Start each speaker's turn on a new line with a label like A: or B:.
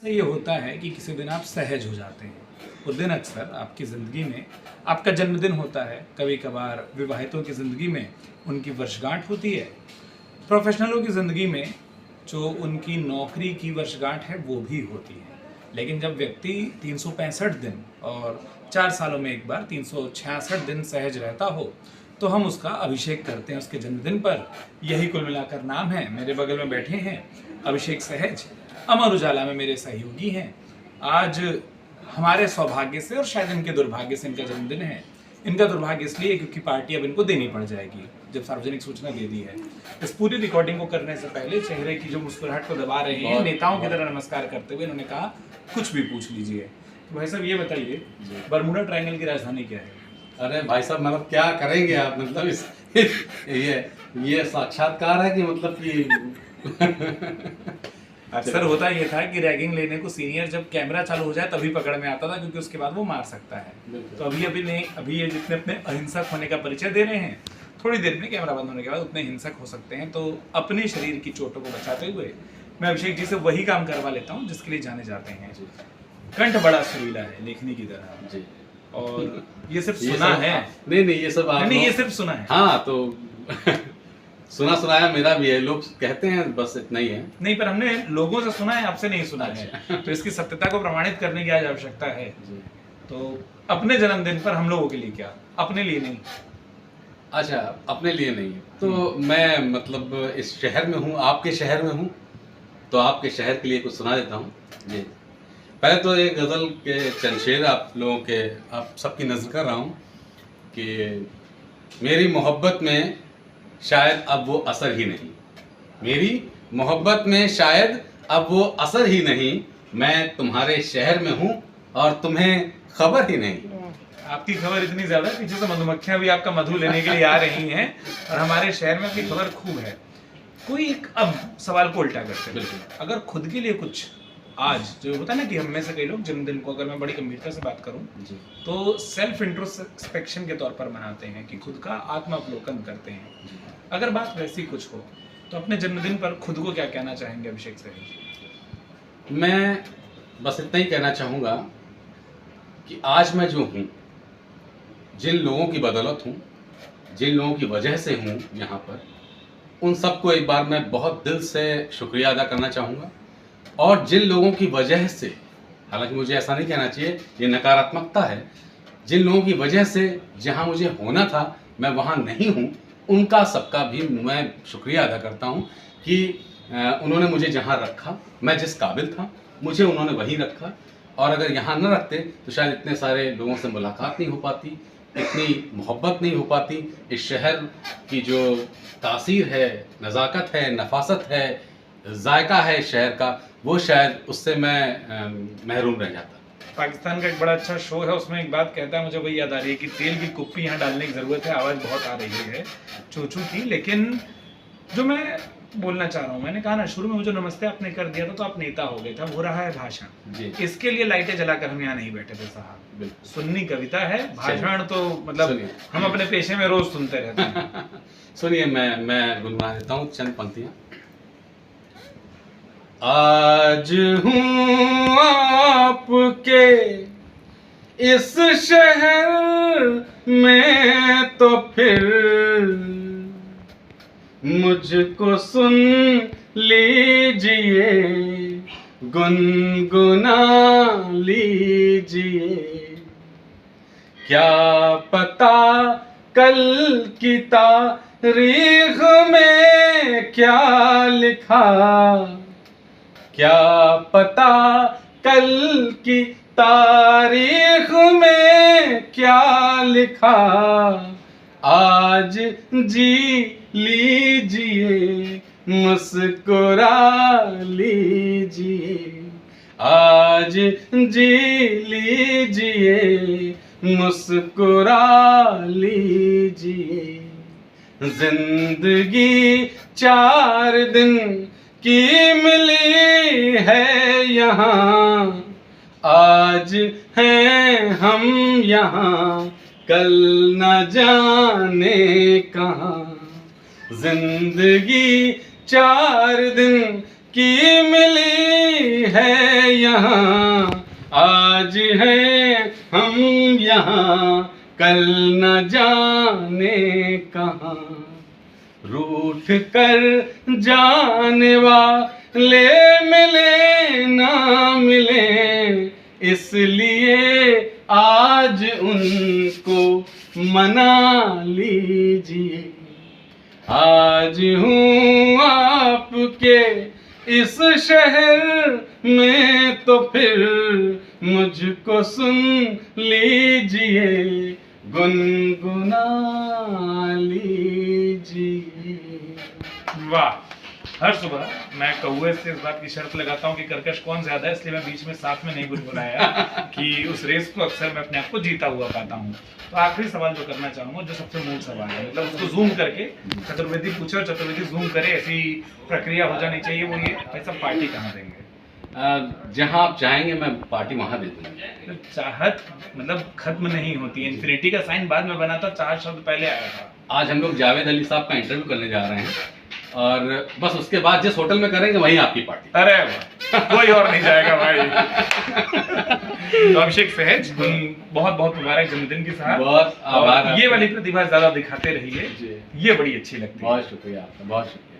A: ये होता है कि किसी दिन आप सहज हो जाते हैं। वो दिन अक्सर आपकी ज़िंदगी में आपका जन्मदिन होता है, कभी कभार विवाहितों की ज़िंदगी में उनकी वर्षगांठ होती है, प्रोफेशनलों की ज़िंदगी में जो उनकी नौकरी की वर्षगांठ है वो भी होती है। लेकिन जब व्यक्ति 365 दिन और 4 सालों में एक बार 366 दिन सहज रहता हो तो हम उसका अभिषेक करते हैं उसके जन्मदिन पर। यही कुल मिलाकर नाम है। मेरे बगल में बैठे हैं अभिषेक सहज, अमर उजाला में मेरे सहयोगी हैं। आज हमारे सौभाग्य से और शायद इनके दुर्भाग्य से इनका जन्मदिन है। इनका दुर्भाग्य इसलिए क्योंकि पार्टी अब इनको देनी पड़ जाएगी जब सार्वजनिक सूचना दे दी है। इस पूरी रिकॉर्डिंग को करने से पहले चेहरे की जो मुस्कुराहट को दबा रहे हैं नेताओं की तरह नमस्कार करते हुए इन्होंने कहा कुछ भी पूछ लीजिए। तो भाई साहब ये बताइए, बरमूडा ट्रायंगल की राजधानी क्या है?
B: अरे भाई साहब, मतलब क्या करेंगे आप? मतलब इस ये साक्षात्कार है कि मतलब कि
A: अक्सर होता ये था कि रैगिंग लेने को सीनियर जब कैमरा चालू हो जाए तभी पकड़ में आता था, क्योंकि उसके बाद वो मार सकता है। तो अभी ये जितने अपने अहिंसक होने का परिचय दे रहे हैं, थोड़ी देर में कैमरा बंद होने के बाद उतने हिंसक हो सकते हैं। तो अपने शरीर की चोटों को बचाते हुए मैं अभिषेक जी से वही काम करवा लेता हूँ जिसके लिए जाने जाते हैं। कंठ बड़ा सुरीला है लेखनी की तरह जी। और ये सिर्फ सुना है?
B: नहीं, ये सब
A: नहीं, ये सिर्फ सुना है।
B: हाँ, तो सुना सुनाया मेरा भी है, लोग कहते हैं, बस इतना ही है।
A: नहीं, पर हमने लोगों से सुना है, आपसे नहीं सुना है। तो इसकी सत्यता को प्रमाणित करने की आज आवश्यकता है। तो अपने जन्मदिन पर हम लोगों के लिए क्या? अपने लिए नहीं।
B: अच्छा, अपने लिए नहीं। तो मैं मतलब इस शहर में हूँ, आपके शहर में हूँ, तो आपके शहर के लिए कुछ सुना देता हूँ जी। पहले तो एक गज़ल के चंद शेर आप लोगों के, आप सबकी नज़र कर रहा हूँ कि मेरी मोहब्बत में शायद अब वो असर ही नहीं, मेरी मोहब्बत में शायद अब वो असर ही नहीं, मैं तुम्हारे शहर में हूँ और तुम्हें खबर ही नहीं।
A: आपकी खबर इतनी ज्यादा, पीछे से मधुमक्खियां भी आपका मधु लेने के लिए आ रही हैं और हमारे शहर में आपकी खबर खूब है। कोई एक अब सवाल को उल्टा करते हैं, अगर खुद के लिए कुछ आज जो होता है ना कि हम में से कई लोग जन्मदिन को, अगर मैं बड़ी गंभीरता से बात करूं तो सेल्फ इंट्रोस्पेक्शन के तौर पर मनाते हैं कि खुद का आत्मावलोकन करते हैं। अगर बात वैसी कुछ हो तो अपने जन्मदिन पर खुद को क्या कहना चाहेंगे अभिषेक सर?
B: मैं बस इतना ही कहना चाहूँगा कि आज मैं जो हूँ, जिन लोगों की बदौलत हूँ, जिन लोगों की वजह से हूँ यहाँ पर, उन सबको एक बार मैं बहुत दिल से शुक्रिया अदा करना चाहूँगा। और जिन लोगों की वजह से, हालांकि मुझे ऐसा नहीं कहना चाहिए, ये नकारात्मकता है, जिन लोगों की वजह से जहाँ मुझे होना था मैं वहाँ नहीं हूँ, उनका सबका भी मैं शुक्रिया अदा करता हूँ कि उन्होंने मुझे जहाँ रखा, मैं जिस काबिल था मुझे उन्होंने वहीं रखा। और अगर यहाँ न रखते तो शायद इतने सारे लोगों से मुलाकात नहीं हो पाती, इतनी मोहब्बत नहीं हो पाती, इस शहर की जो तासीर है, नज़ाकत है, नफासत है, जायका है शहर का, वो शायद उससे मैं महरूम रह जाता।
A: पाकिस्तान का एक बड़ा अच्छा शो है, उसमें एक बात कहता है, मुझे वही याद आ रही है कि तेल की कुप्पी यहाँ डालने की ज़रूरत है। आवाज़ बहुत आ रही है चूचू की। लेकिन जो मैं बोलना चाह रहा हूँ, मैंने कहा ना शुरू में, मुझे नमस्ते आपने कर दिया था तो आप नेता हो गए थे, हो रहा है भाषण। इसके लिए लाइटें जलाकर हम यहाँ नहीं बैठे थे साहब। सुन्नी कविता है, भाषण तो मतलब हम अपने पेशे में रोज सुनते रहते हैं।
B: सुनिए, मैं गुनगुना देता हूँ चंद पंक्तियाँ। आज हूँ आपके इस शहर में तो फिर मुझको सुन लीजिए, गुनगुना लीजिए। क्या पता कल की तारीख में क्या लिखा, क्या पता कल की तारीख में क्या लिखा। आज जी लीजिए, मुस्कुरा लीजिए, आज जी लीजिए, मुस्कुरा लीजिए। जिंदगी 4 दिन की मिली है यहाँ, आज हैं हम यहाँ, कल न जाने कहाँ। जिंदगी 4 दिन की मिली है यहाँ, आज है हम यहाँ, कल न जाने कहाँ। रूठ कर जाने वाले मिले ना मिले, इसलिए आज उनको मना लीजिए। आज हूँ आपके इस शहर में तो फिर मुझको सुन लीजिए, गुनगुना लीजिए।
A: वाह। हर सुबह मैं कौवे से इस बात की शर्त लगाता हूँ कि कर्कश कौन ज्यादा है, इसलिए मैं बीच में साथ में नहीं गुनगुनाया कि उस रेस को अक्सर मैं अपने आप को जीता हुआ पाता हूँ। तो आखिरी सवाल जो करना चाहूंगा, जो सबसे मूल सवाल है, मतलब उसको जूम करके चतुर्वेदी पूछे और चतुर्वेदी जूम करे, ऐसी प्रक्रिया हो जानी चाहिए। वो ये, भाई साहब पार्टी कहाँ देंगे?
B: जहाँ आप चाहेंगे मैं पार्टी वहाँ दे दूँगा।
A: तो चाहत मतलब खत्म नहीं होती है, इन्फिनिटी का साइन बाद में बना था, चाहत शब्द पहले आया था।
B: आज हम लोग जावेद अली साहब का इंटरव्यू करने जा रहे हैं और बस उसके बाद जिस होटल में करेंगे वहीं आपकी पार्टी।
A: अरे वाह, कोई और नहीं जाएगा भाई। तो अभिषेक सहज, बहुत बहुत मुबारक जन्मदिन की साहब।
B: बहुत आभार।
A: ये वाली प्रतिभा ज्यादा दिखाते रहिए, ये बड़ी अच्छी लगती है।
B: बहुत शुक्रिया आपका, बहुत शुक्रिया।